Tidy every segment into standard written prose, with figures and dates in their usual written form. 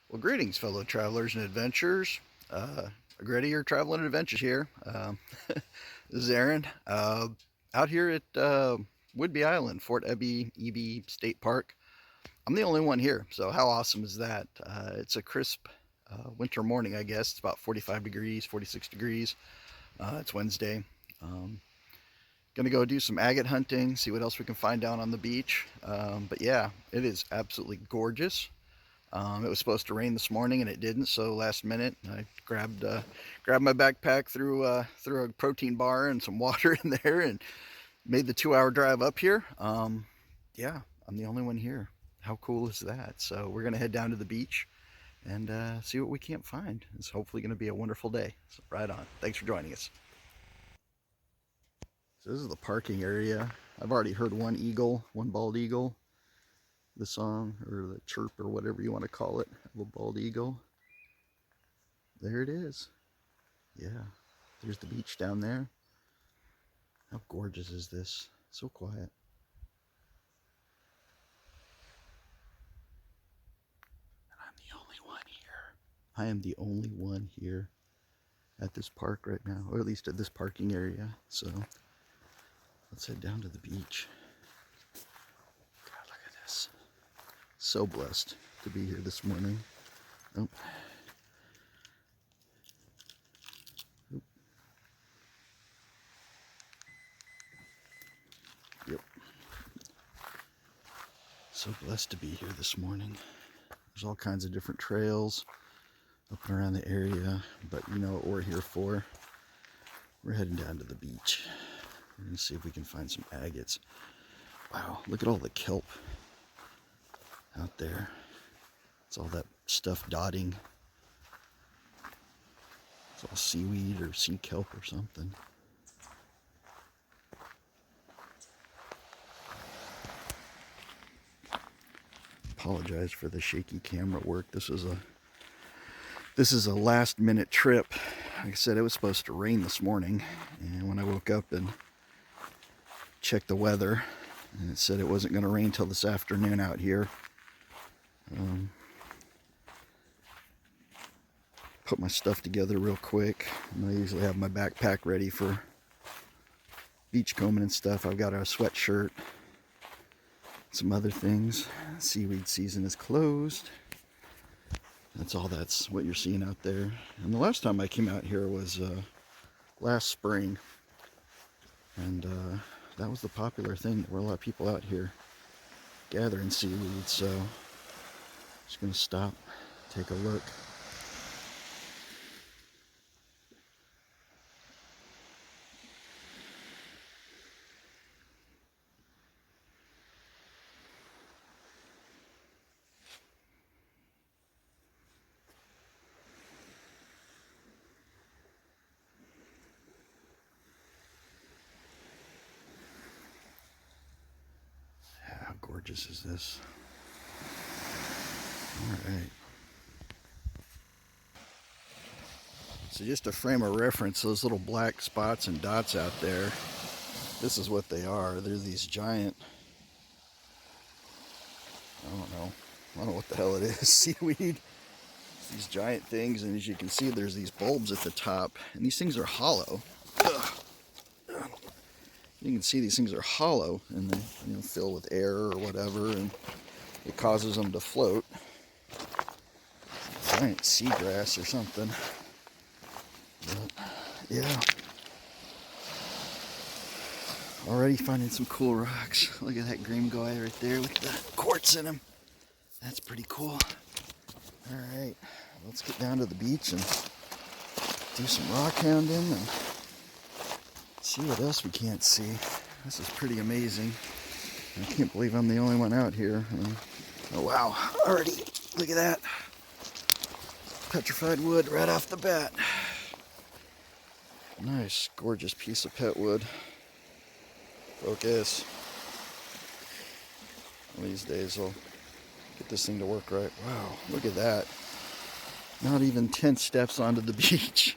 Well, greetings, fellow travelers and adventurers. Ready your traveling adventures here. This is Aaron. Out here at Whidbey Island, Fort Ebey State Park. I'm the only one here, so how awesome is that? It's a crisp winter morning, I guess. It's about 45 degrees, 46 degrees. It's Wednesday. Um, Gonna go do some agate hunting, see what else we can find down on the beach. But yeah, it is absolutely gorgeous. It was supposed to rain this morning and it didn't, so last minute I grabbed my backpack, threw a protein bar and some water in there, and made the 2-hour drive up here. Yeah, I'm the only one here. How cool is that? So we're gonna head down to the beach and see what we can't find. It's hopefully gonna be a wonderful day. So right on. Thanks for joining us. So this is the parking area. I've already heard one bald eagle, the song or the chirp or whatever you want to call it of a bald eagle. There it is. Yeah, there's the beach down there. How gorgeous is this? So quiet. And I'm the only one here. I am the only one here at this park right now, or at least at this parking area. So let's head down to the beach. God, look at this. So blessed to be here this morning. Oh. Yep. So blessed to be here this morning. There's all kinds of different trails up and around the area, but you know what we're here for. We're heading down to the beach. We're gonna see if we can find some agates. Wow, look at all the kelp out there. It's all that stuff dotting. It's all seaweed or sea kelp or something. Apologize for the shaky camera work. This is a last minute trip. Like I said, it was supposed to rain this morning, and when I woke up and checked the weather, and it said it wasn't going to rain till this afternoon out here. Put my stuff together real quick. And I usually have my backpack ready for beachcombing and stuff. I've got a sweatshirt, some other things. Seaweed season is closed. That's what you're seeing out there. And the last time I came out here was last spring, and that was the popular thing. There were a lot of people out here gathering seaweed, so I'm just gonna stop, take a look. How gorgeous is this? All right. So just a frame of reference, those little black spots and dots out there, this is what they are. They're these giant, I don't know what the hell it is, seaweed. These giant things, and as you can see, there's these bulbs at the top, and these things are hollow. Ugh. You can see these things are hollow, and they fill with air or whatever, and it causes them to float. Giant seagrass or something. But, yeah. Already finding some cool rocks. Look at that green guy right there with the quartz in him. That's pretty cool. Alright, let's get down to the beach and do some rockhounding and see what else we can't see. This is pretty amazing. I can't believe I'm the only one out here. Oh wow, already, look at that. Petrified wood right off the bat. Nice, gorgeous piece of pet wood. Focus. One of these days I'll get this thing to work right. Wow, look at that. Not even 10 steps onto the beach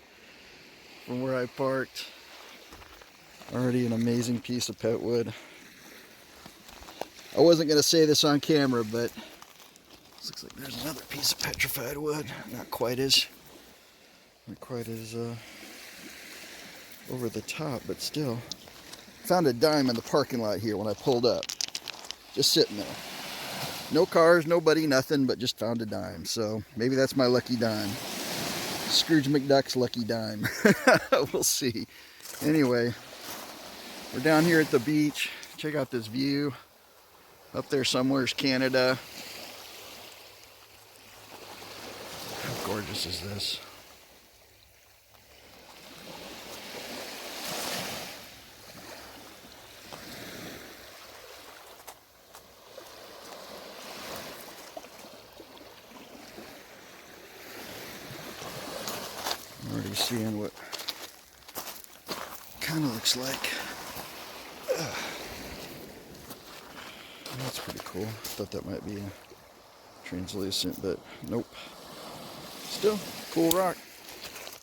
from where I parked. Already an amazing piece of pet wood. I wasn't going to say this on camera, but Looks like there's another piece of petrified wood. Not quite as over the top, but still. Found a dime in the parking lot here when I pulled up. Just sitting there. No cars, nobody, nothing, but just found a dime. So maybe that's my lucky dime. Scrooge McDuck's lucky dime. We'll see. Anyway, we're down here at the beach. Check out this view. Up there somewhere is Canada. How gorgeous is this? I'm already seeing what kind of looks like. That's pretty cool. Thought that might be translucent, but nope. Still, cool rock.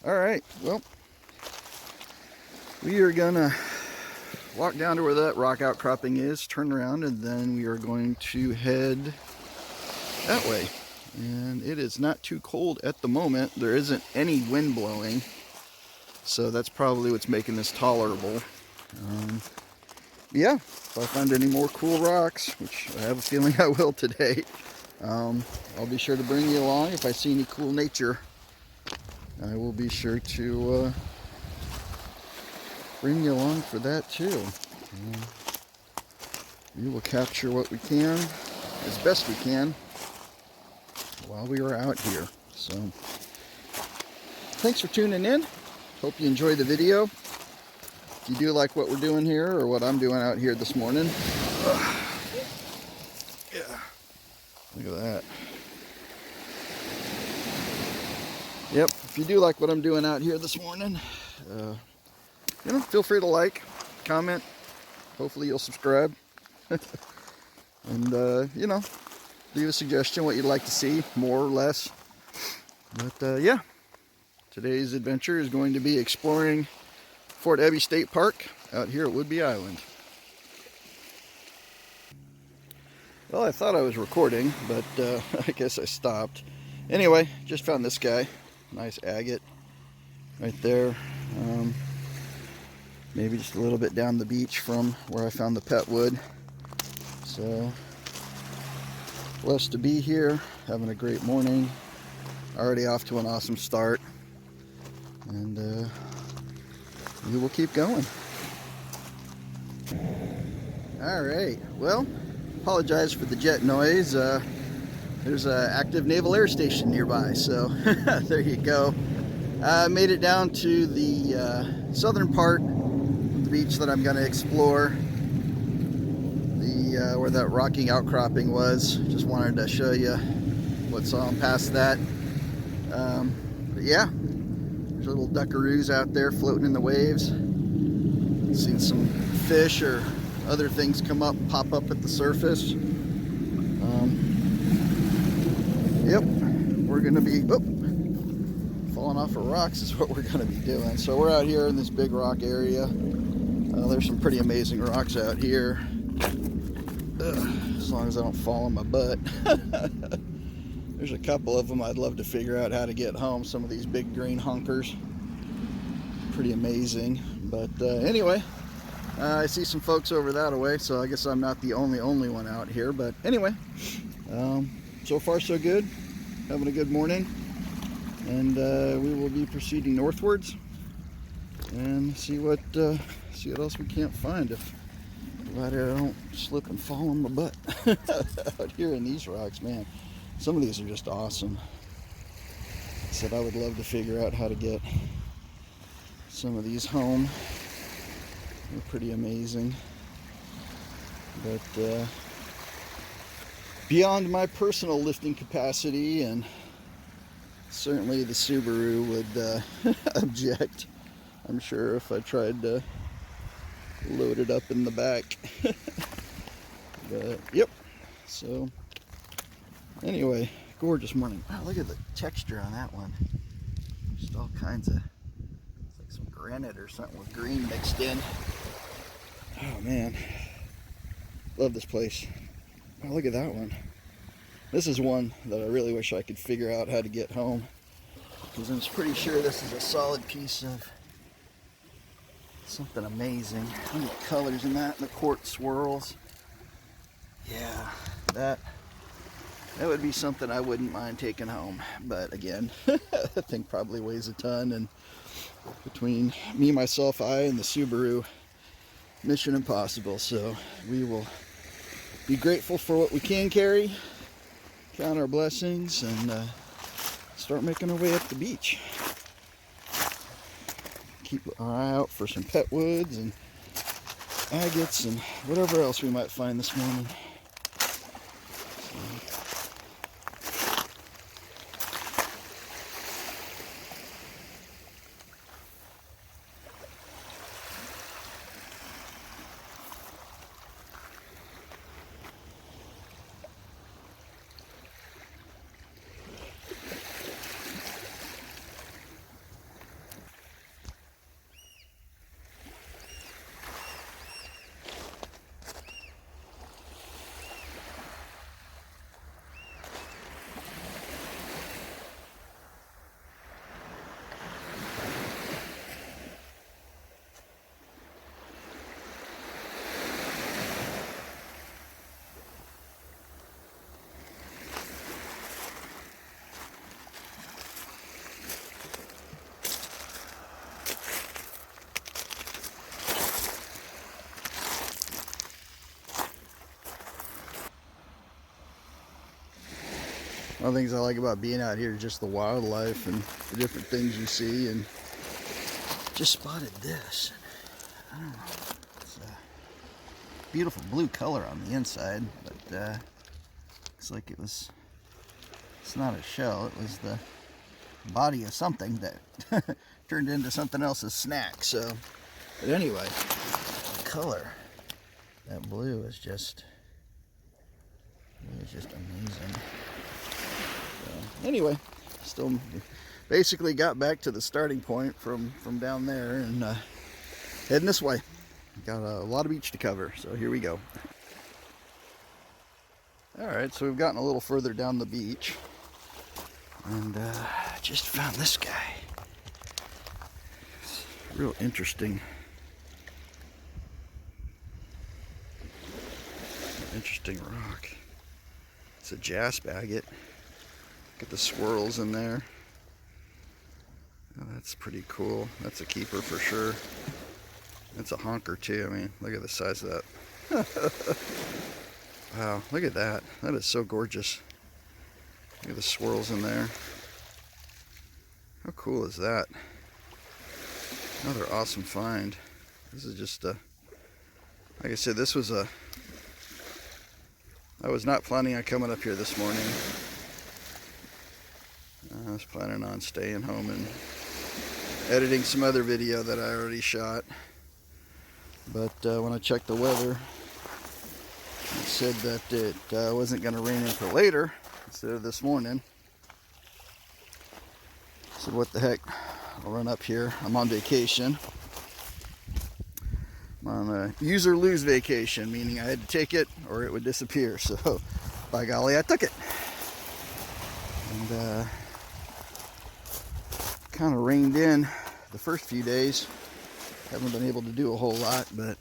Alright, well, we are gonna walk down to where that rock outcropping is, turn around, and then we are going to head that way. And it is not too cold at the moment. There isn't any wind blowing, so that's probably what's making this tolerable. Yeah, if I find any more cool rocks, which I have a feeling I will today, I'll be sure to bring you along. If I see any cool nature, I will be sure to bring you along for that too. We will capture what we can as best we can while we are out here. So, thanks for tuning in. Hope you enjoyed the video. If you do like what we're doing here, or what I'm doing out here this morning, yeah, look at that. Yep, if you do like what I'm doing out here this morning, you know, feel free to like, comment. Hopefully you'll subscribe. And, you know, leave a suggestion what you'd like to see, more or less. But, yeah, today's adventure is going to be exploring Fort Ebey State Park out here at Whidbey Island. Well, I thought I was recording, but I guess I stopped. Anyway, just found this guy. Nice agate right there. Maybe just a little bit down the beach from where I found the pet wood. So, blessed to be here, having a great morning. Already off to an awesome start. And we will keep going. Alright, well, apologize for the jet noise. There's an active naval air station nearby, so there you go. I made it down to the southern part of the beach that I'm going to explore. Where that rocking outcropping was. Just wanted to show you what's on past that. But yeah, there's little duckaroos out there floating in the waves. Seen some fish or other things pop up at the surface. Yep, we're gonna be falling off of rocks is what we're gonna be doing. So we're out here in this big rock area. There's some pretty amazing rocks out here. As long as I don't fall on my butt. There's a couple of them I'd love to figure out how to get home. Some of these big green honkers. Pretty amazing. But anyway, I see some folks over that way, so I guess I'm not the only one out here. But anyway, so far so good. Having a good morning. And we will be proceeding northwards and see what else we can't find. If I don't slip and fall on my butt out here in these rocks, man. Some of these are just awesome. I said I would love to figure out how to get some of these home. They're pretty amazing. But beyond my personal lifting capacity, and certainly the Subaru would object, I'm sure, if I tried to load it up in the back. But yep, so anyway, gorgeous morning. Wow, look at the texture on that one. Just all kinds of, it's like some granite or something with green mixed in. Oh man, love this place. Oh, look at that one. This is one that I really wish I could figure out how to get home, because I'm pretty sure this is a solid piece of something amazing. Look at the colors in that, the quartz swirls. Yeah, that would be something I wouldn't mind taking home. But again, that thing probably weighs a ton, and between me, myself, and the Subaru, mission impossible. So we will be grateful for what we can carry, count our blessings, and start making our way up the beach. Keep our eye out for some pet woods and agates and whatever else we might find this morning. One of the things I like about being out here is just the wildlife and the different things you see. And just spotted this. I don't know. It's a beautiful blue color on the inside, but looks like it's not a shell. It was the body of something that turned into something else's snack. So, but anyway, the color, that blue is just amazing. Anyway, still basically got back to the starting point from down there, and heading this way. Got a lot of beach to cover, so here we go. Alright, so we've gotten a little further down the beach, and just found this guy. It's real interesting. Interesting rock. It's a Jasper agate. Look at the swirls in there. Oh, that's pretty cool. That's a keeper for sure. That's a honker too. I mean, look at the size of that. Wow, look at that. That is so gorgeous. Look at the swirls in there. How cool is that? Another awesome find. This is just a, like I said, I was not planning on coming up here this morning. I was planning on staying home and editing some other video that I already shot. But when I checked the weather, it said that it wasn't going to rain until later instead of this morning. I said, what the heck, I'll run up here. I'm on vacation. I'm on a use or lose vacation, meaning I had to take it or it would disappear. So, by golly, I took it. And kind of rained in the first few days. Haven't been able to do a whole lot, but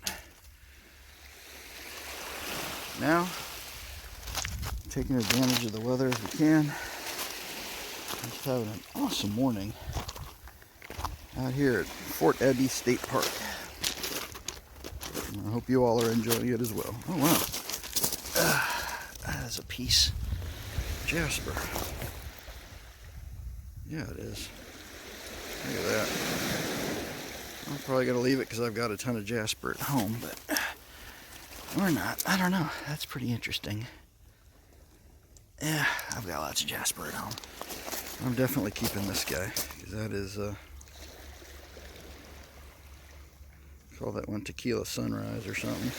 now taking advantage of the weather as we can. Just having an awesome morning out here at Fort Ebey State Park. I hope you all are enjoying it as well. Oh wow, that is a piece of Jasper. Yeah, it is. Look at that. I'm probably going to leave it because I've got a ton of Jasper at home, but or not. I don't know. That's pretty interesting. Yeah, I've got lots of Jasper at home. I'm definitely keeping this guy because that is call that one Tequila Sunrise or something.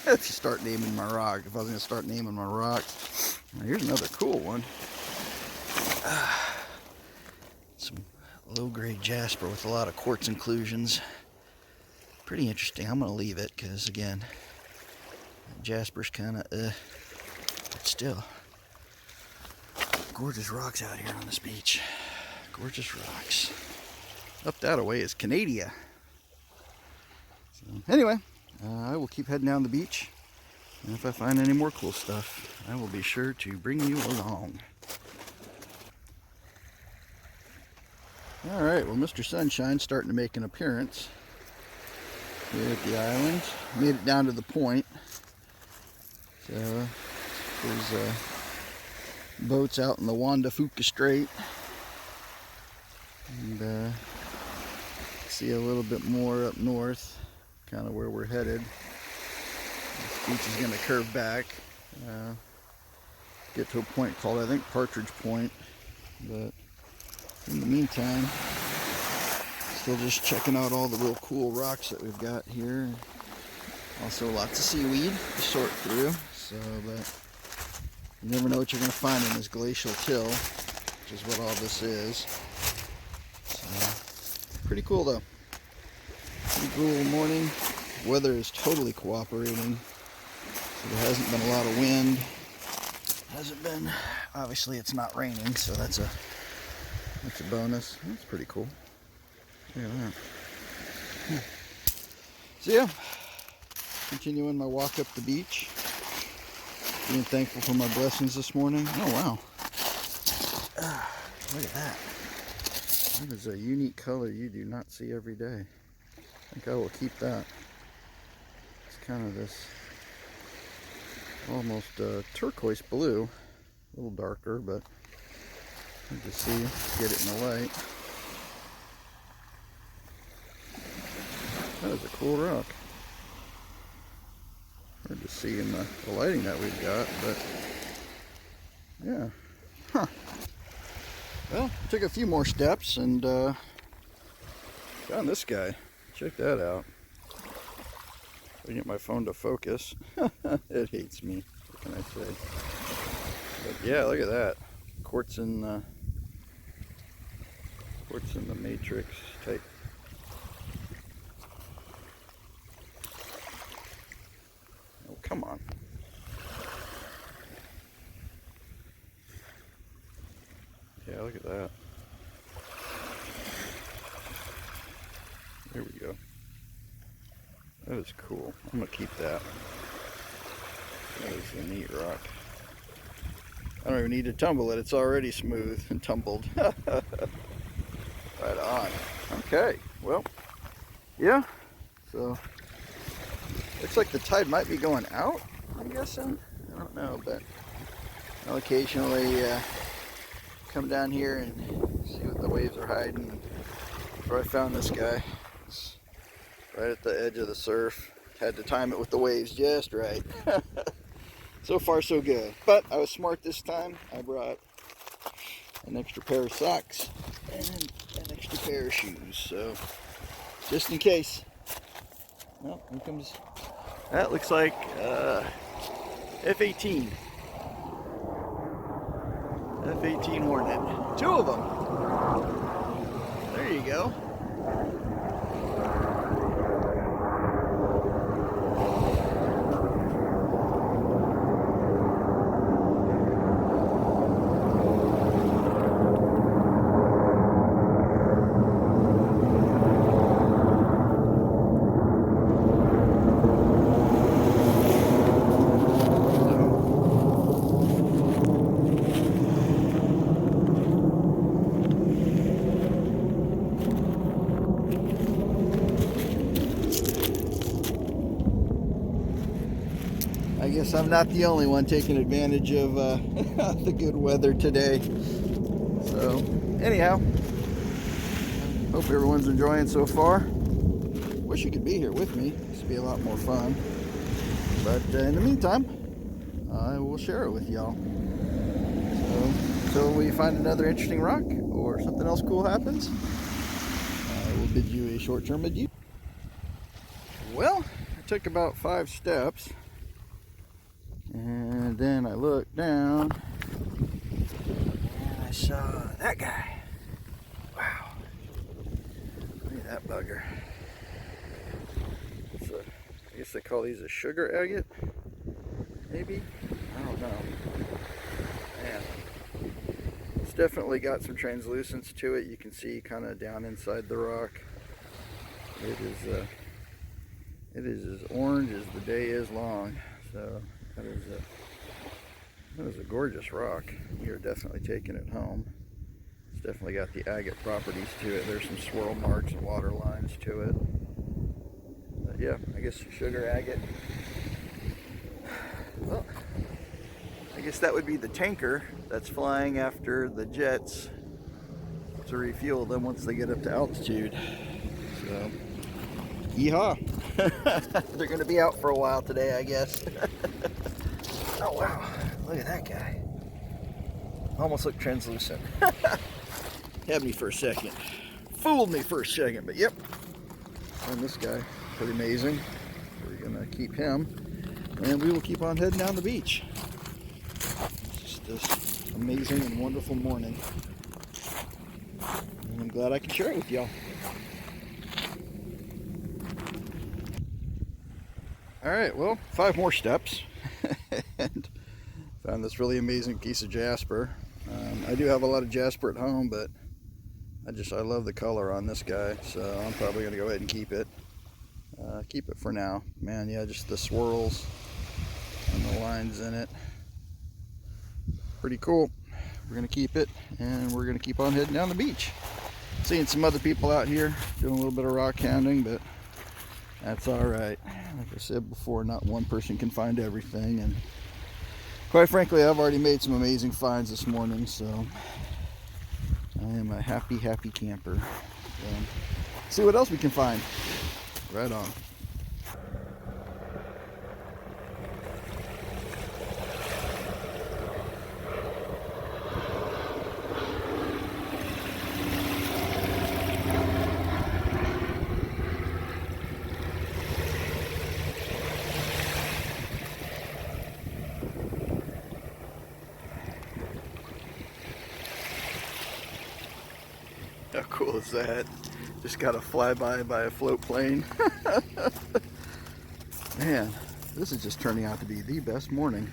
If you start naming my rock, if I was going to start naming my rocks. Now, here's another cool one. Some low-grade Jasper with a lot of quartz inclusions. Pretty interesting. I'm going to leave it because, again, Jasper's kind of, but still, gorgeous rocks out here on this beach. Gorgeous rocks. Up that away is Canada. So anyway, I will keep heading down the beach. And if I find any more cool stuff, I will be sure to bring you along. Alright, well, Mr. Sunshine's starting to make an appearance here at the island. Made it down to the point. So there's boats out in the Wanda Fuca Strait. And see a little bit more up north, kind of where we're headed. This beach is going to curve back. Get to a point called, I think, Partridge Point. But in the meantime, still just checking out all the real cool rocks that we've got here. Also lots of seaweed to sort through. So, but you never know what you're going to find in this glacial till, which is what all this is. So, pretty cool though. Pretty cool morning. Weather is totally cooperating. So there hasn't been a lot of wind. Hasn't been. Obviously, it's not raining, so that's a bonus. That's pretty cool. Look at that. So yeah, continuing my walk up the beach. Being thankful for my blessings this morning. Oh wow! Look at that. That is a unique color you do not see every day. I think I will keep that. It's kind of this almost turquoise blue, a little darker, but you can see, get it in the light. That is a cool rock. Hard to see in the lighting that we've got, but yeah. Huh. Well, took a few more steps and found this guy. Check that out. I get my phone to focus. It hates me. What can I say? But yeah, look at that. Quartz in the matrix type. Oh, come on. Yeah, look at that. There we go. That is cool. I'm going to keep that. That is a neat rock. I don't even need to tumble it. It's already smooth and tumbled. Right on. Okay. Well, yeah. So, looks like the tide might be going out, I'm guessing. I don't know, but I'll occasionally come down here and see what the waves are hiding. Where I found this guy. It's right at the edge of the surf. Had to time it with the waves just right. So far so good. But I was smart this time. I brought an extra pair of socks and an extra pair of shoes. So just in case. Well, here comes. That looks like F-18. F-18 Hornet. Two of them. There you go. I guess I'm not the only one taking advantage of the good weather today. So, anyhow, hope everyone's enjoying so far. Wish you could be here with me. This would be a lot more fun. But in the meantime, I will share it with y'all. So we find another interesting rock or something else cool happens, I will bid you a short-term adieu. Well, I took about 5 steps. And then I looked down and I saw that guy. Wow. Look at that bugger. I guess they call these a sugar agate? Maybe? I don't know. Man. It's definitely got some translucence to it. You can see kind of down inside the rock. It is as orange as the day is long. So that is a gorgeous rock. You're definitely taking it home. It's definitely got the agate properties to it. There's some swirl marks and water lines to it. But yeah, I guess sugar agate. Well, I guess that would be the tanker that's flying after the jets to refuel them once they get up to altitude. So, yeehaw! They're going to be out for a while today, I guess. Oh wow, look at that guy. Almost looked translucent. Had me for a second. Fooled me for a second, but yep. And this guy, pretty amazing. We're going to keep him. And we will keep on heading down the beach. It's just this amazing and wonderful morning. And I'm glad I can share it with y'all. Alright, well, 5 more steps. And found this really amazing piece of Jasper. I do have a lot of Jasper at home, but I love the color on this guy, so I'm probably going to go ahead and keep it. Keep it for now. Man, yeah, just the swirls and the lines in it. Pretty cool. We're going to keep it, and we're going to keep on heading down the beach. Seeing some other people out here doing a little bit of rock hounding, but that's alright. Like I said before, not one person can find everything, and quite frankly, I've already made some amazing finds this morning, so I am a happy, happy camper. So, see what else we can find. Right on. How cool is that? Just got a flyby by a float plane. Man, this is just turning out to be the best morning.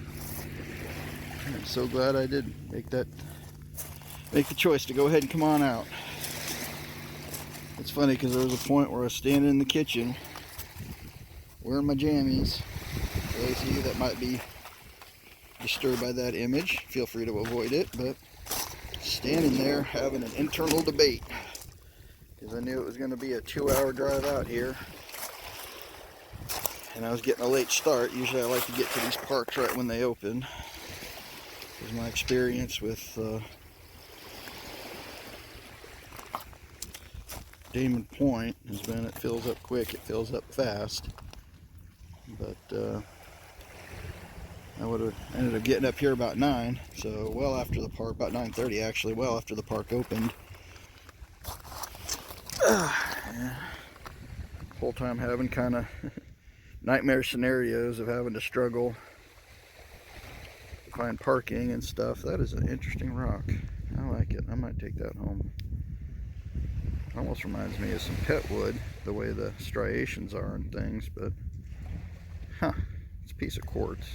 I'm so glad I did make the choice to go ahead and come on out. It's funny because there was a point where I was standing in the kitchen wearing my jammies. For those of you that might be disturbed by that image, feel free to avoid it, but standing there having an internal debate because I knew it was going to be a 2-hour drive out here, and I was getting a late start. Usually I like to get to these parks right when they open, because my experience with Damon Point has been it fills up quick, it fills up fast, but I would have ended up getting up here about 9, so well after the park, about 9:30 actually, well after the park opened. Yeah. Whole time having kind of nightmare scenarios of having to struggle to find parking and stuff. That is an interesting rock. I like it. I might take that home. Almost reminds me of some petwood, the way the striations are and things, but it's a piece of quartz.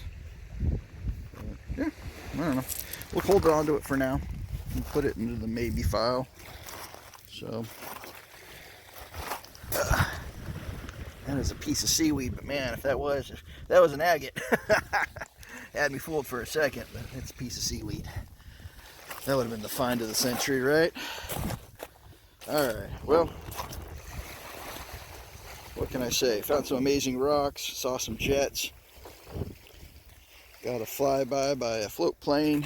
Yeah, I don't know. We'll hold on to it for now and put it into the maybe file. So that is a piece of seaweed, but man, if that was an agate, had me fooled for a second. But it's a piece of seaweed. That would have been the find of the century, right? All right. Well, what can I say? Found some amazing rocks. Saw some jets. Got a flyby by a float plane,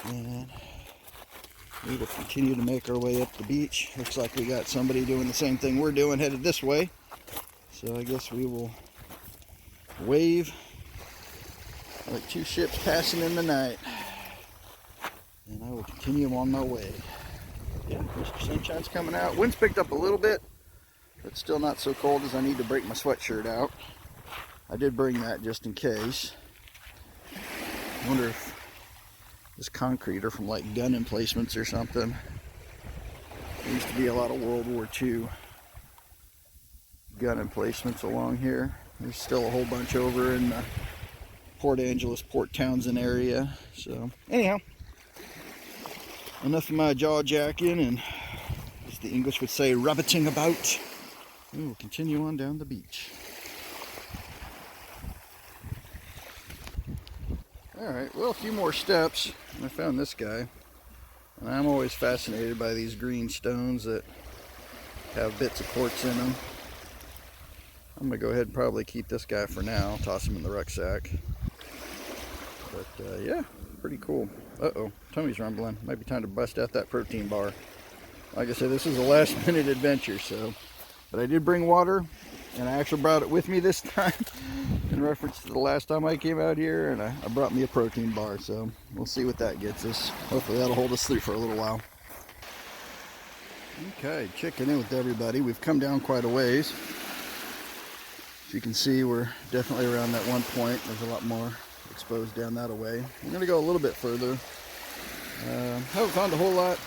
and we will continue to make our way up the beach. Looks like we got somebody doing the same thing we're doing, headed this way. So I guess we will wave like 2 ships passing in the night, and I will continue on my way. Yeah, Mr. Sunshine's coming out. Wind's picked up a little bit, but still not so cold as I need to break my sweatshirt out. I did bring that just in case. I wonder if this concrete are from like gun emplacements or something. There used to be a lot of World War II gun emplacements along here. There's still a whole bunch over in the Port Angeles, Port Townsend area. So anyhow, enough of my jaw jacking and, as the English would say, rabbiting about. We will continue on down the beach. Alright, well, a few more steps and I found this guy. And I'm always fascinated by these green stones that have bits of quartz in them. I'm going to go ahead and probably keep this guy for now. Toss him in the rucksack. But yeah, pretty cool. Uh-oh, tummy's rumbling. Might be time to bust out that protein bar. Like I said, this is a last minute adventure, so. But I did bring water, and I actually brought it with me this time in reference to the last time I came out here, and I brought me a protein bar, so we'll see what that gets us. Hopefully that'll hold us through for a little while. Okay, checking in with everybody. We've come down quite a ways. As you can see, we're definitely around that one point. There's a lot more exposed down that away. I'm going to go a little bit further. Haven't found a whole lot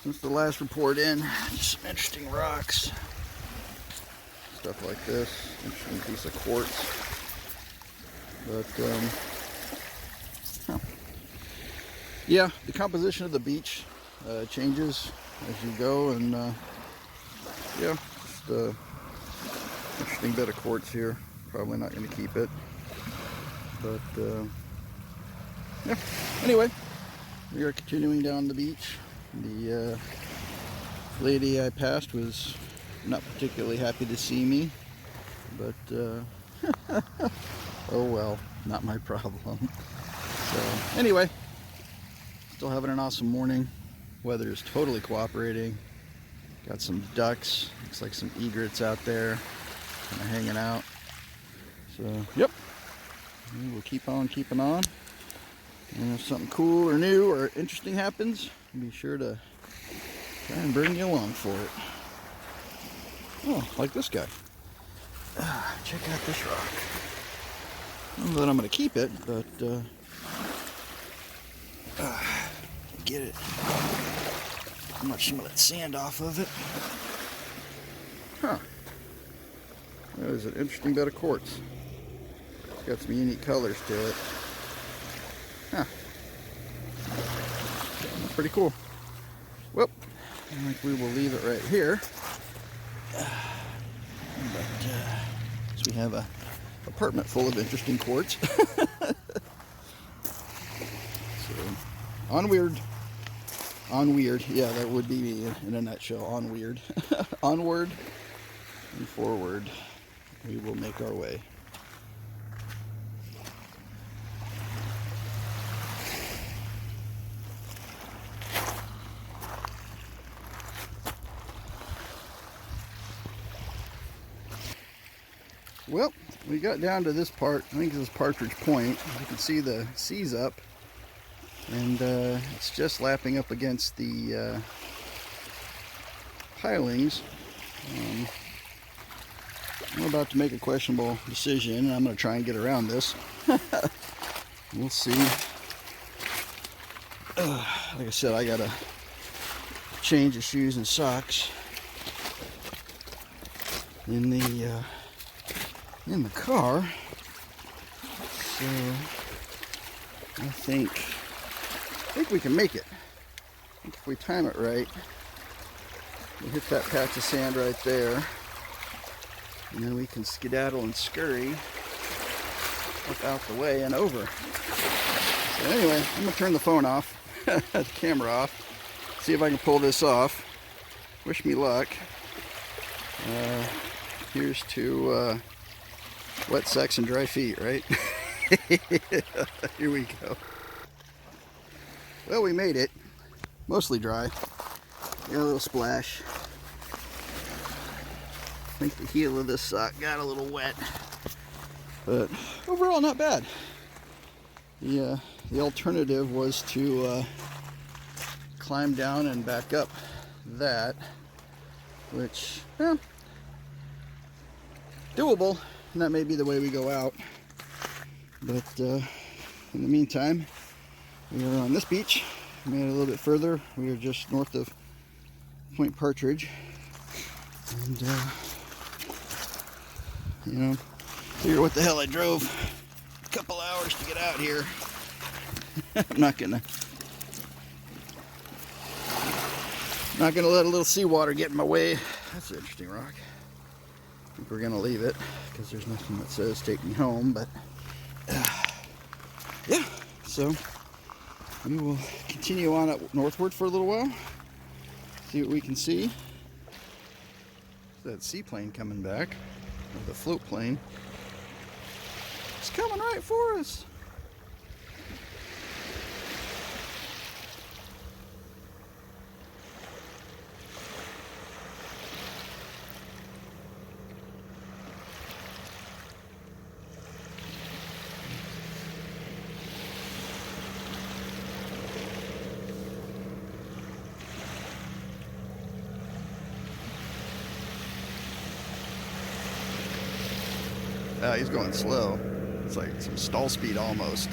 since the last report in. Just some interesting rocks. Stuff like this. Interesting piece of quartz. But, yeah, the composition of the beach changes as you go, and yeah, just interesting bit of quartz here. Probably not going to keep it, but yeah. Anyway, we are continuing down the beach. The lady I passed was not particularly happy to see me, but oh well, not my problem. So anyway, still having an awesome morning. Weather is totally cooperating. Got some ducks, looks like some egrets out there, kind of hanging out. So, yep, we'll keep on keeping on. And if something cool or new or interesting happens, be sure to try and bring you along for it. Oh, like this guy. Check out this rock. I don't know that I'm going to keep it, but get it. How much some of that sand off of it. Huh. That is an interesting bit of quartz. It's got some unique colors to it. Huh. Pretty cool. Well, I think we will leave it right here. But we have a apartment full of interesting quartz. So, onward. Yeah, that would be me in a nutshell. Onward. Onward and forward. We will make our way. Well, we got down to this part. I think this is Partridge Point. You can see the sea's up, and it's just lapping up against the pilings. I'm about to make a questionable decision, and I'm going to try and get around this. We'll see. Like I said, I got to change of shoes and socks in the car, so I think we can make it. I think if we time it right, we'll hit that patch of sand right there, and then we can skedaddle and scurry up out the way and over. So anyway, I'm gonna turn the phone off, the camera off, see if I can pull this off. Wish me luck. Here's to wet socks and dry feet, right? Here we go. Well, we made it. Mostly dry. Got a little splash. I think the heel of this sock got a little wet. But overall, not bad. The alternative was to climb down and back up that, which, well, doable. And that may be the way we go out. But in the meantime, we are on this beach. We made it a little bit further. We are just north of Point Partridge. And, you know, figure what the hell I drove a couple hours to get out here. I'm not gonna Not gonna let a little seawater get in my way. That's an interesting rock. I think we're gonna leave it because there's nothing that says take me home, but yeah, so we will continue on up northward for a little while, see what we can see. That seaplane coming back, or the float plane. It's coming right for us. He's going slow. It's like some stall speed almost.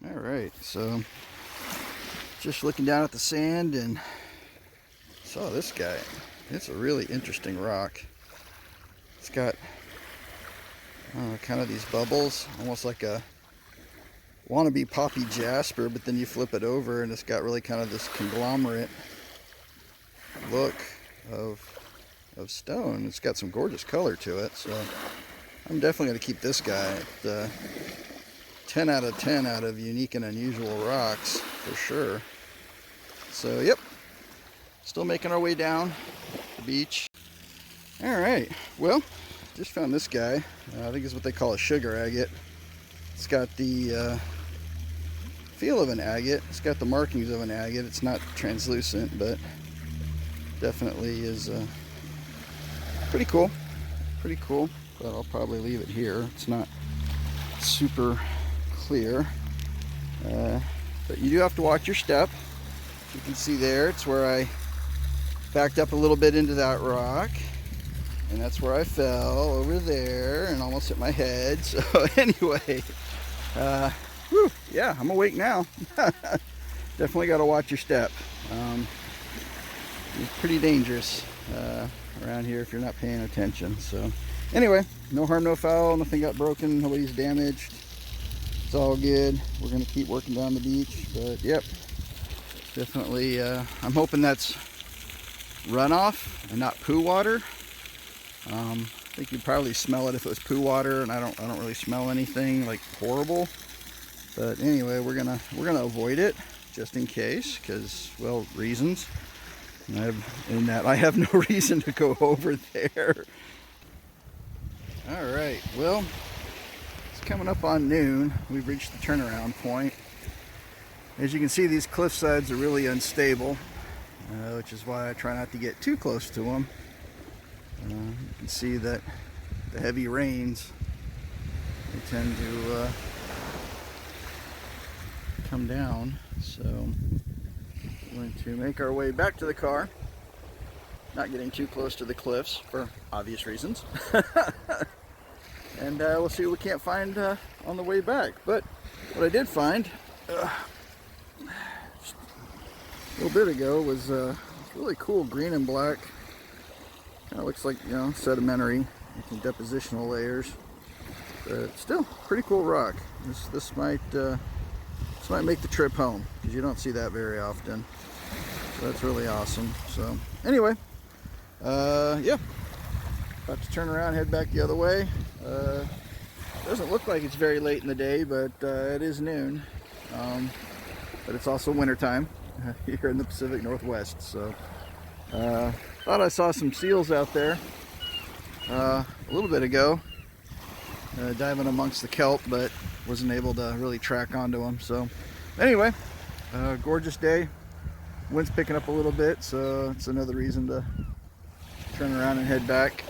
Alright, so just looking down at the sand and saw this guy. It's a really interesting rock. It's got kind of these bubbles, almost like a wannabe poppy Jasper, but then you flip it over and it's got really kind of this conglomerate look of stone. It's got some gorgeous color to it, so I'm definitely going to keep this guy at 10 out of 10 out of unique and unusual rocks for sure. So yep, still making our way down the beach. All right, well, just found this guy. I think it's what they call a sugar agate. It's got the feel of an agate. It's got the markings of an agate. It's not translucent, but definitely is pretty cool. Pretty cool, but I'll probably leave it here. It's not super clear, but you do have to watch your step. You can see there, it's where I backed up a little bit into that rock, and that's where I fell over there and almost hit my head. So anyway, whew, yeah, I'm awake now. Definitely got to watch your step. It's pretty dangerous around here if you're not paying attention. So anyway, no harm, no foul. Nothing got broken, nobody's damaged. It's all good. We're going to keep working down the beach, but yep, definitely I'm hoping that's runoff and not poo water. I think you'd probably smell it if it was poo water, and I don't really smell anything like horrible. But anyway, we're gonna avoid it just in case, because, well, reasons. And I have no reason to go over there. All right, well, coming up on noon. We've reached the turnaround point. As you can see, these cliff sides are really unstable, which is why I try not to get too close to them. You can see that the heavy rains, they tend to come down. So we're going to make our way back to the car, not getting too close to the cliffs for obvious reasons. And we'll see what we can't find on the way back. But what I did find just a little bit ago was this really cool green and black. Kind of looks like, you know, sedimentary, some depositional layers. But still, pretty cool rock. This might make the trip home, because you don't see that very often. So that's really awesome. So anyway, yeah. About to turn around, head back the other way. Doesn't look like it's very late in the day, but it is noon. But it's also winter time here in the Pacific Northwest. So thought I saw some seals out there a little bit ago, diving amongst the kelp, but wasn't able to really track onto them. So anyway, gorgeous day. Wind's picking up a little bit, so it's another reason to turn around and head back.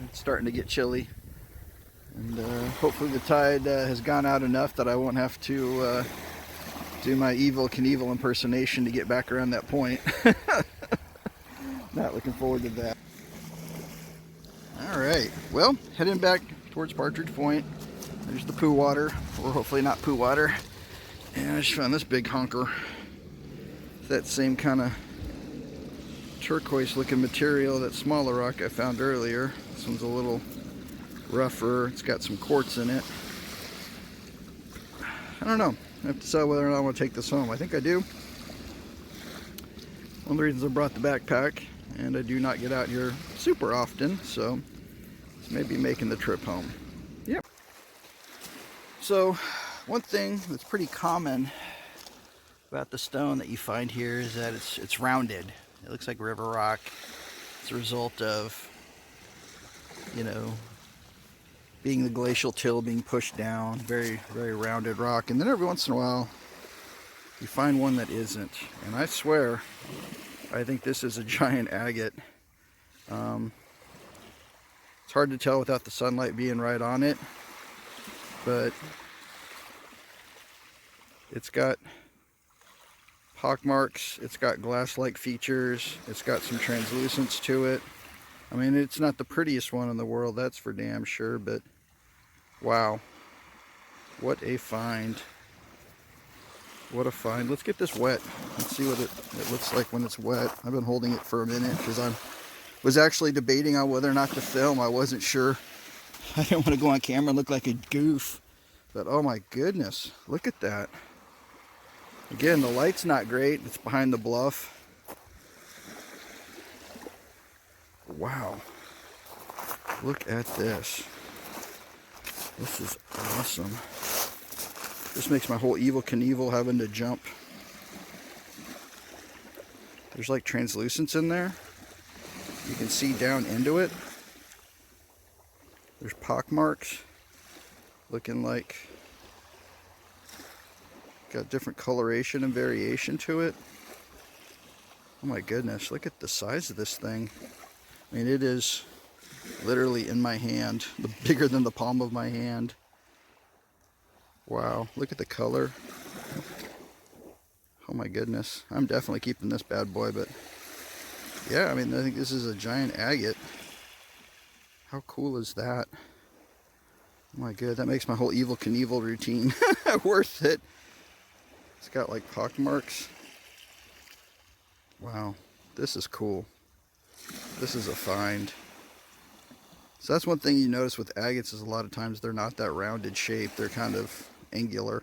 It's starting to get chilly, And hopefully the tide has gone out enough that I won't have to do my Evel Knievel impersonation to get back around that point. Not looking forward to that. Alright, well, heading back towards Partridge Point. There's the poo water, or hopefully not poo water. And I just found this big honker. That same kind of turquoise looking material, that smaller rock I found earlier. This one's a little rougher. It's got some quartz in it. I don't know. I have to decide whether or not I want to take this home. I think I do. One of the reasons I brought the backpack, and I do not get out here super often, so it's maybe making the trip home. Yep. So one thing that's pretty common about the stone that you find here is that it's rounded. It looks like river rock. It's a result of, you know, being the glacial till being pushed down. Very, very rounded rock. And then every once in a while, you find one that isn't. And I swear, I think this is a giant agate. It's hard to tell without the sunlight being right on it, but it's got pock marks, it's got glass-like features, it's got some translucence to it. I mean, it's not the prettiest one in the world, that's for damn sure, but wow, what a find. What a find. Let's get this wet. Let's see what it looks like when it's wet. I've been holding it for a minute because I was actually debating on whether or not to film. I wasn't sure. I didn't want to go on camera and look like a goof. But oh my goodness, look at that. Again, the light's not great. It's behind the bluff. Wow. Look at this. This is awesome. This makes my whole Evel Knievel having to jump. There's like translucence in there. You can see down into it. There's pock marks. Looking like got different coloration and variation to it. Oh my goodness, look at the size of this thing. I mean, it is literally in my hand, bigger than the palm of my hand. Wow, look at the color. Oh my goodness, I'm definitely keeping this bad boy, but yeah, I mean, I think this is a giant agate. How cool is that? Oh my god, that makes my whole Evel Knievel routine worth it. It's got like pock marks. Wow, this is cool. This is a find. So that's one thing you notice with agates is a lot of times they're not that rounded shape. They're kind of angular.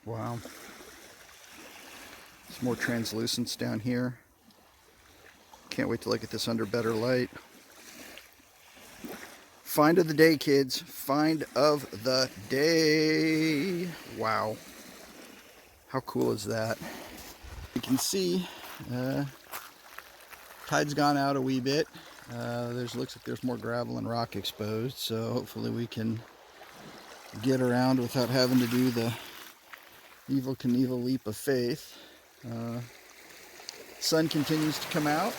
Wow. Some more translucence down here. Can't wait to look at this under better light. Find of the day, kids. Find of the day. Wow. How cool is that? You can see tide's gone out a wee bit. Looks like there's more gravel and rock exposed, so hopefully we can get around without having to do the Evel Knievel leap of faith. Sun continues to come out.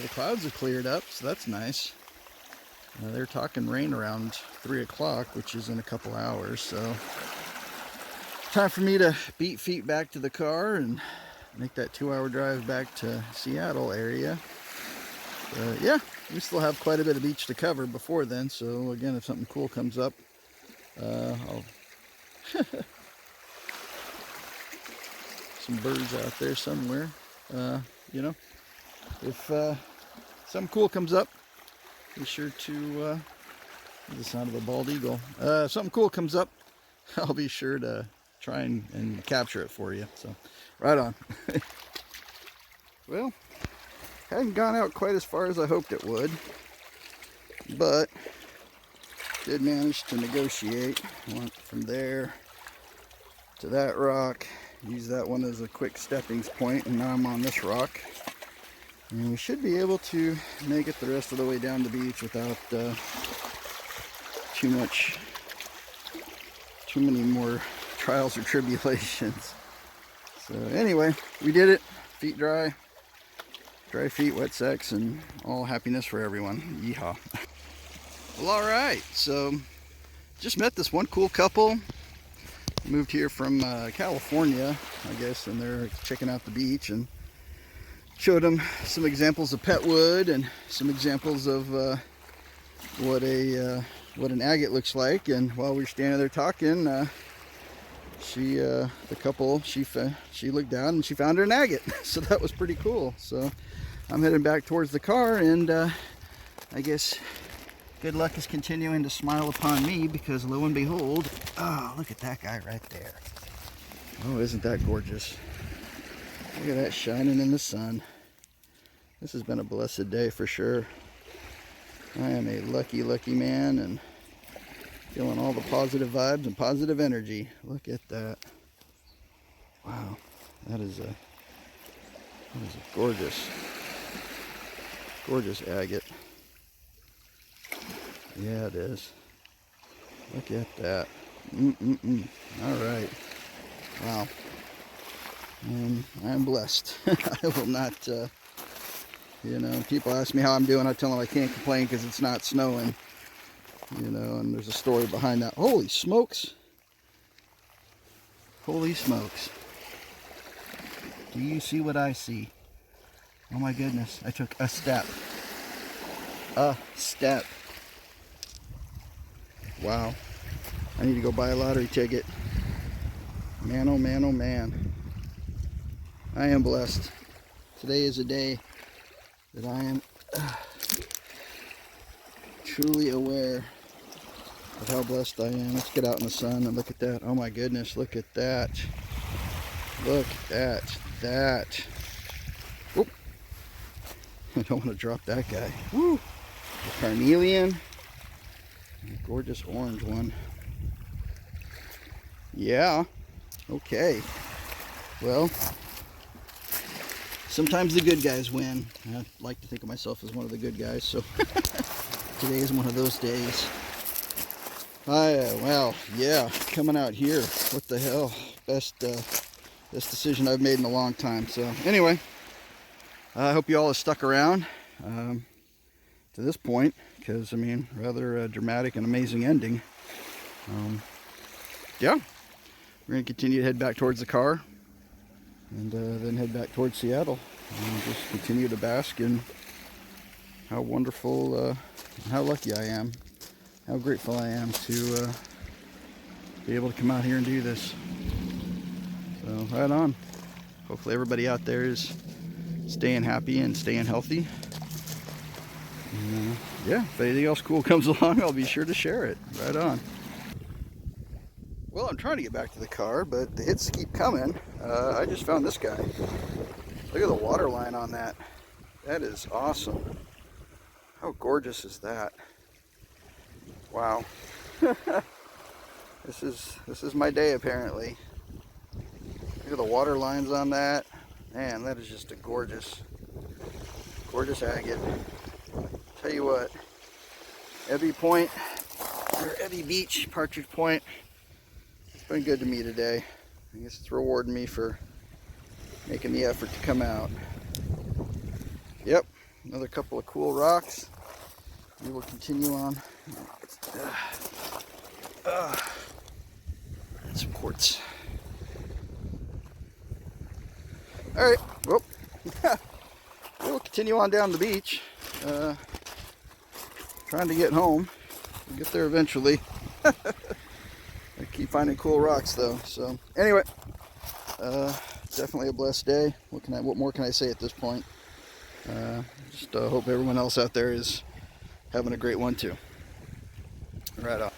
The clouds have cleared up, so that's nice. They're talking rain around 3 o'clock, which is in a couple hours, so time for me to beat feet back to the car and make that 2-hour drive back to Seattle area. Yeah, we still have quite a bit of beach to cover before then, so again, if something cool comes up, I'll some birds out there somewhere. You know, if something cool comes up, be sure to the sound of a bald eagle. If something cool comes up, I'll be sure to try and capture it for you. So right on. Well, hadn't gone out quite as far as I hoped it would, but did manage to negotiate. Went from there to that rock, use that one as a quick stepping point, and now I'm on this rock. And we should be able to make it the rest of the way down the beach without too many more trials or tribulations. So anyway, we did it. Feet dry. Dry feet, wet sex, and all happiness for everyone. Yeehaw. Well, all right. So, just met this one cool couple. Moved here from California, I guess, and they're checking out the beach, and showed them some examples of pet wood and some examples of what an agate looks like. And while we were standing there talking, the couple, she looked down and she found her an agate. So that was pretty cool. So I'm heading back towards the car, and I guess good luck is continuing to smile upon me, because lo and behold, oh, look at that guy right there. Oh, isn't that gorgeous? Look at that shining in the sun. This has been a blessed day for sure. I am a lucky, lucky man, and feeling all the positive vibes and positive energy. Look at that. Wow, that is a gorgeous, gorgeous agate. Yeah, it is. Look at that. All right. Wow. And I'm blessed. I will not, people ask me how I'm doing. I tell them I can't complain because it's not snowing. And there's a story behind that. Holy smokes. Holy smokes. Do you see what I see? Oh my goodness. I took a step. A step. Wow. I need to go buy a lottery ticket. Man, oh man, oh man. I am blessed. Today is a day that I am truly aware of how blessed I am. Let's get out in the sun and look at that. Oh my goodness, look at that. Look at that. Whoop. I don't want to drop that guy. Woo. The carnelian. A gorgeous orange one. Yeah. Okay. Well, sometimes the good guys win. I like to think of myself as one of the good guys, so today is one of those days. Well, yeah, coming out here. What the hell? Best decision I've made in a long time. So anyway, I hope you all have stuck around to this point, because, I mean, rather dramatic and amazing ending. Yeah, we're going to continue to head back towards the car, and then head back towards Seattle, and just continue to bask in how wonderful, how lucky I am, how grateful I am to be able to come out here and do this. So, right on. Hopefully everybody out there is staying happy and staying healthy. And, yeah, if anything else cool comes along, I'll be sure to share it. Right on. Well, I'm trying to get back to the car, but the hits keep coming. I just found this guy. Look at the water line on that. That is awesome. How gorgeous is that? Wow. This is my day, apparently. Look at the water lines on that. Man, that is just a gorgeous agate. Tell you what, Ebey Point, or Ebey Beach, Partridge Point, it's been good to me today. I guess it's rewarding me for making the effort to come out. Yep, another couple of cool rocks. We will continue on. And some quartz. Alright, well, we'll continue on down the beach. Trying to get home. We'll get there eventually. I keep finding cool rocks though. So anyway, definitely a blessed day. What more can I say at this point? Just hope everyone else out there is having a great one too. Right on.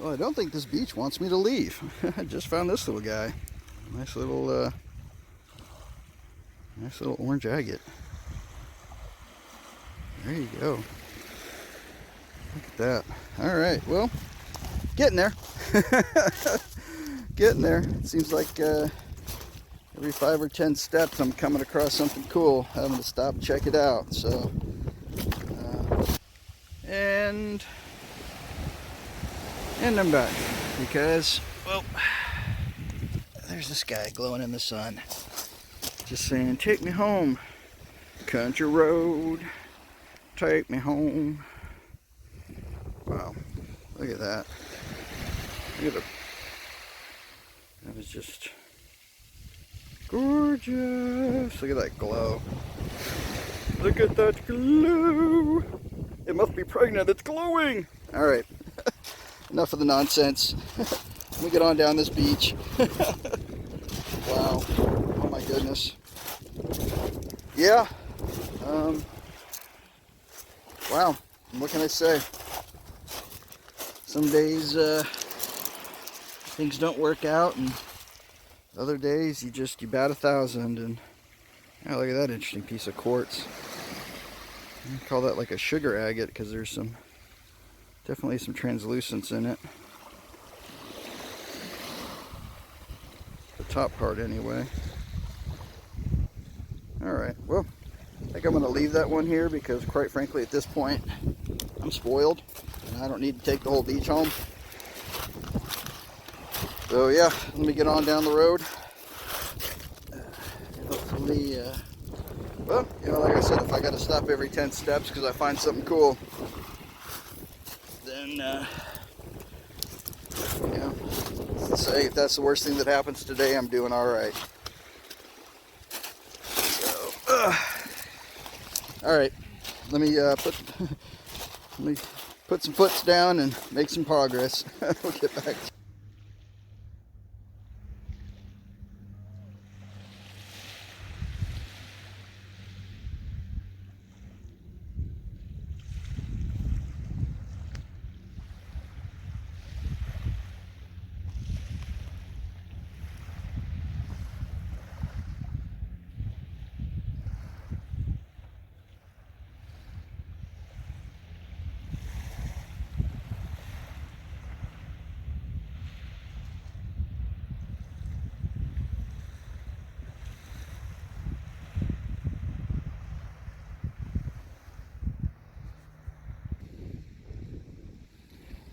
Well, I don't think this beach wants me to leave. I just found this little guy. Nice little orange agate. There you go. Look at that. All right, well, getting there. Getting there. It seems like every 5 or 10 steps I'm coming across something cool, having to stop and check it out. So, and I'm back, because, well, there's this guy glowing in the sun, just saying, take me home, country road, take me home. Wow. Look at that. Look at it. That was just gorgeous. Look at that glow. Look at that glow. It must be pregnant. It's glowing. All right. Enough of the nonsense. Let me get on down this beach. Wow. Oh my goodness. Yeah. Wow. What can I say? Some days things don't work out, and other days you bat 1,000. And oh, look at that interesting piece of quartz. I call that like a sugar agate because there's definitely some translucence in it. The top part anyway. Alright, well, I think I'm going to leave that one here because quite frankly at this point I'm spoiled and I don't need to take the whole beach home. So yeah, let me get on down the road. Hopefully, well, you know, like I said, if I got to stop every 10 steps because I find something cool, then, you know, let's say if that's the worst thing that happens today, I'm doing all right. So, all right, let me put some foots down and make some progress. We'll get back to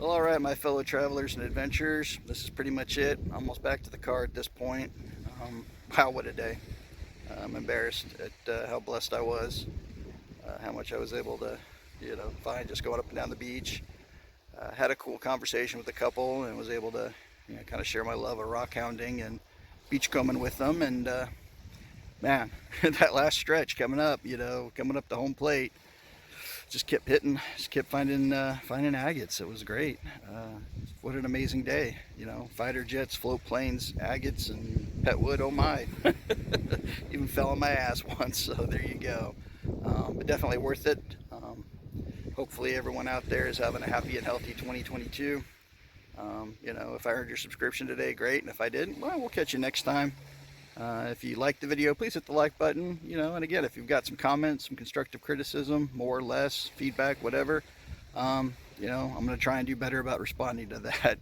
Well, all right, my fellow travelers and adventurers, this is pretty much it. Almost back to the car at this point. Wow, what a day. I'm embarrassed at how blessed I was, how much I was able to, you know, find just going up and down the beach. Had a cool conversation with a couple and was able to, you know, kind of share my love of rockhounding and beachcombing with them. And man, that last stretch coming up, you know, coming up the home plate, just kept hitting, just kept finding agates. It was great. What an amazing day, you know. Fighter jets, float planes, agates, and pet wood. Oh my! Even fell on my ass once. So there you go. But definitely worth it. Hopefully everyone out there is having a happy and healthy 2022. You know, if I earned your subscription today, great. And if I didn't, well, we'll catch you next time. If you liked the video, please hit the like button, you know, and again, if you've got some comments, some constructive criticism, more or less, feedback, whatever, you know, I'm going to try and do better about responding to that.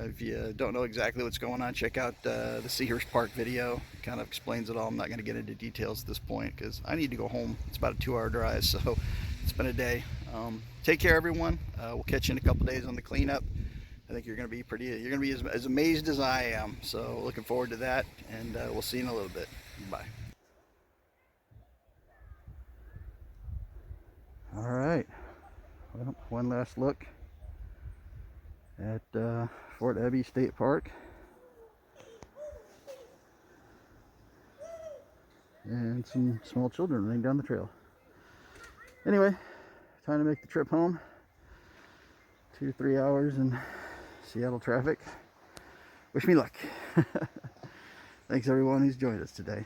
If you don't know exactly what's going on, check out the Seahurst Park video. It kind of explains it all. I'm not going to get into details at this point because I need to go home. It's about a 2-hour drive, so it's been a day. Take care, everyone. We'll catch you in a couple days on the cleanup. I think you're going to be as amazed as I am. So looking forward to that, and we'll see you in a little bit. Bye. All right. Well, one last look at Fort Ebey State Park. And some small children running down the trail. Anyway, time to make the trip home. 2 to 3 hours in Seattle traffic. Wish me luck. Thanks everyone who's joined us today.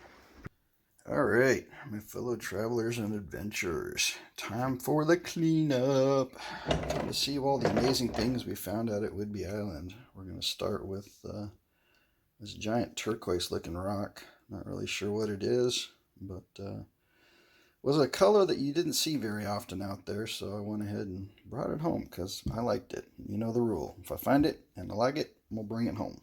All right, my fellow travelers and adventurers, time for the cleanup. Time to see all the amazing things we found out at Whidbey Island. We're going to start with this giant turquoise looking rock. Not really sure what it is, but was a color that you didn't see very often out there, so I went ahead and brought it home because I liked it. You know the rule. If I find it and I like it, we'll bring it home.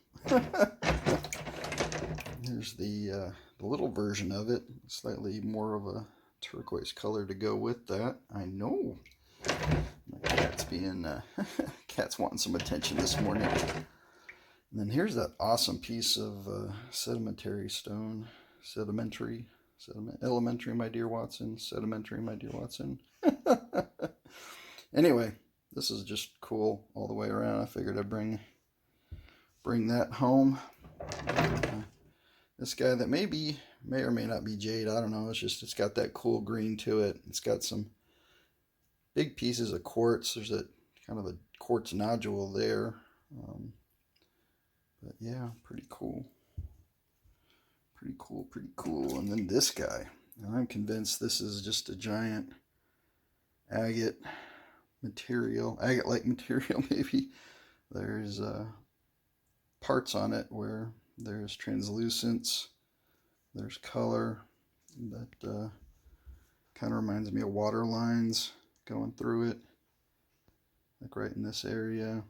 Here's the little version of it. Slightly more of a turquoise color to go with that. I know. My cat's being, cat's wanting some attention this morning. And then here's that awesome piece of sedimentary stone. Elementary, my dear Watson. Sedimentary, my dear Watson. Anyway, this is just cool all the way around. I figured I'd bring that home. This guy that may or may not be jade, I don't know. It's got that cool green to it. It's got some big pieces of quartz. There's a kind of a quartz nodule there. But yeah, pretty cool. Pretty cool, pretty cool. And then this guy. And I'm convinced this is just a giant agate material, agate-like material maybe. There's parts on it where there's translucence, there's color that kind of reminds me of water lines going through it, like right in this area.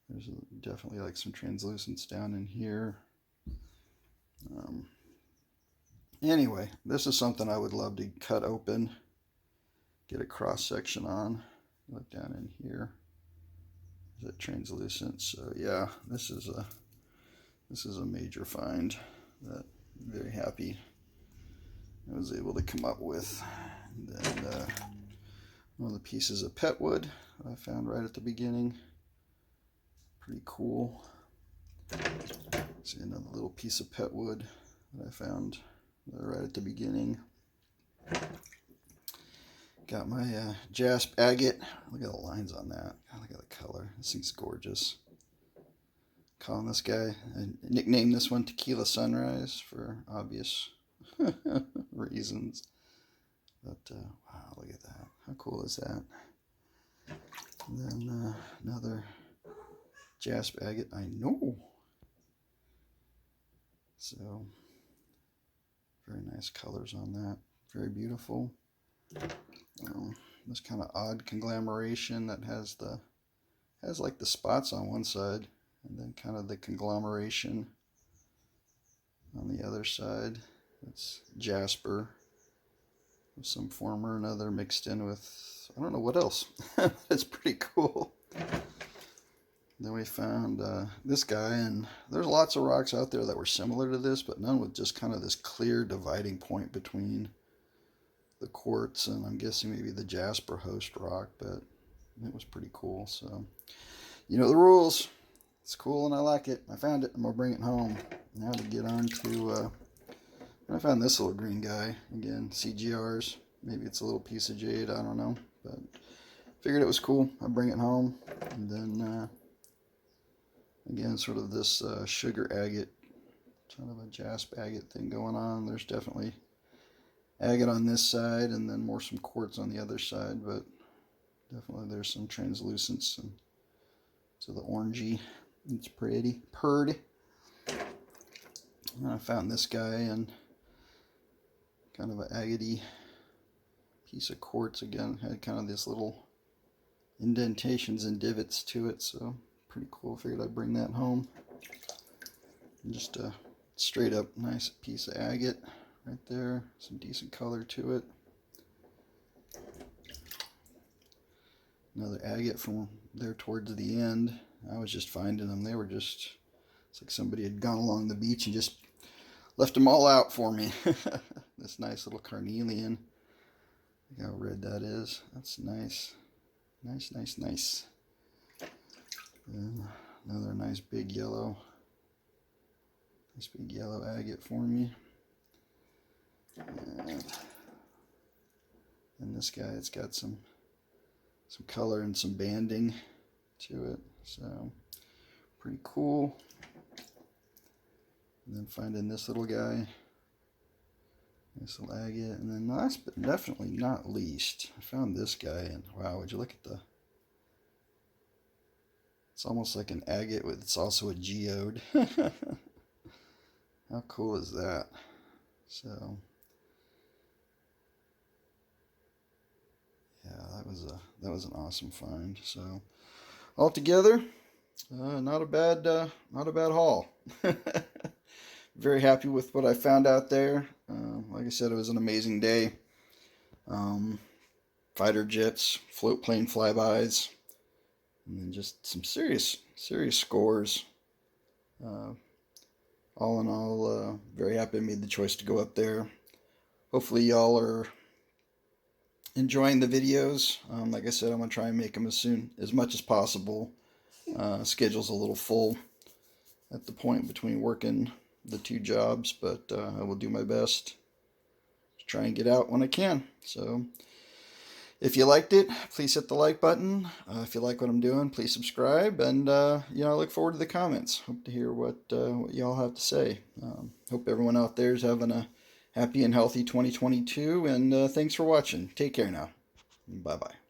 There's definitely like some translucence down in here. Anyway, this is something I would love to cut open, get a cross section on. Look down in here. Is it translucent? So yeah, this is a major find that I'm very happy I was able to come up with. And then one of the pieces of pet wood I found right at the beginning. Pretty cool. See another little piece of pet wood that I found right at the beginning. Got my Jasper agate. Look at the lines on that. God, look at the color. This thing's gorgeous. Calling this guy, I nicknamed this one Tequila Sunrise for obvious reasons. But wow, look at that. How cool is that? And then another Jasper agate. I know. So very nice colors on that. Very beautiful. This kind of odd conglomeration that has like the spots on one side, and then kind of the conglomeration on the other side. It's Jasper of some form or another mixed in with I don't know what else. It's pretty cool. Then we found this guy, and there's lots of rocks out there that were similar to this, but none with just kind of this clear dividing point between the quartz and I'm guessing maybe the Jasper host rock, but it was pretty cool. So you know the rules. It's cool and I like it. I found it. I'm gonna bring it home. Now to get on to I found this little green guy again, CGRs. Maybe it's a little piece of jade, I don't know, but figured it was cool. I'll bring it home. And then again, sort of this sugar agate, kind of a Jasper agate thing going on. There's definitely agate on this side and then more some quartz on the other side, but definitely there's some translucence and so the orangey. It's pretty. And I found this guy and kind of an agate piece of quartz again. Had kind of this little indentations and divots to it, so pretty cool. Figured I'd bring that home. And just a straight up nice piece of agate right there. Some decent color to it. Another agate from there towards the end. I was just finding them. They were just, it's like somebody had gone along the beach and just left them all out for me. This nice little carnelian. Look how red that is. That's nice. Nice. And another nice big yellow. Nice big yellow agate for me. And this guy, it's got some color and some banding to it, so pretty cool. And then finding this little guy, this little agate, and then last but definitely not least, I found this guy, and wow, would you look at it's almost like an agate with, it's also a geode. How cool is that? So yeah, that was an awesome find. So altogether, not a bad haul. Very happy with what I found out there. Like I said, it was an amazing day. Fighter jets, float plane flybys, and then just some serious scores. All in all, very happy I made the choice to go up there. Hopefully y'all are enjoying the videos. Like I said, I'm going to try and make them as much as possible. Schedule's a little full at the point between working the 2 jobs, but I will do my best to try and get out when I can. So if you liked it, please hit the like button. If you like what I'm doing, please subscribe. And, I look forward to the comments. Hope to hear what y'all have to say. Hope everyone out there is having a happy and healthy 2022. And thanks for watching. Take care now. Bye-bye.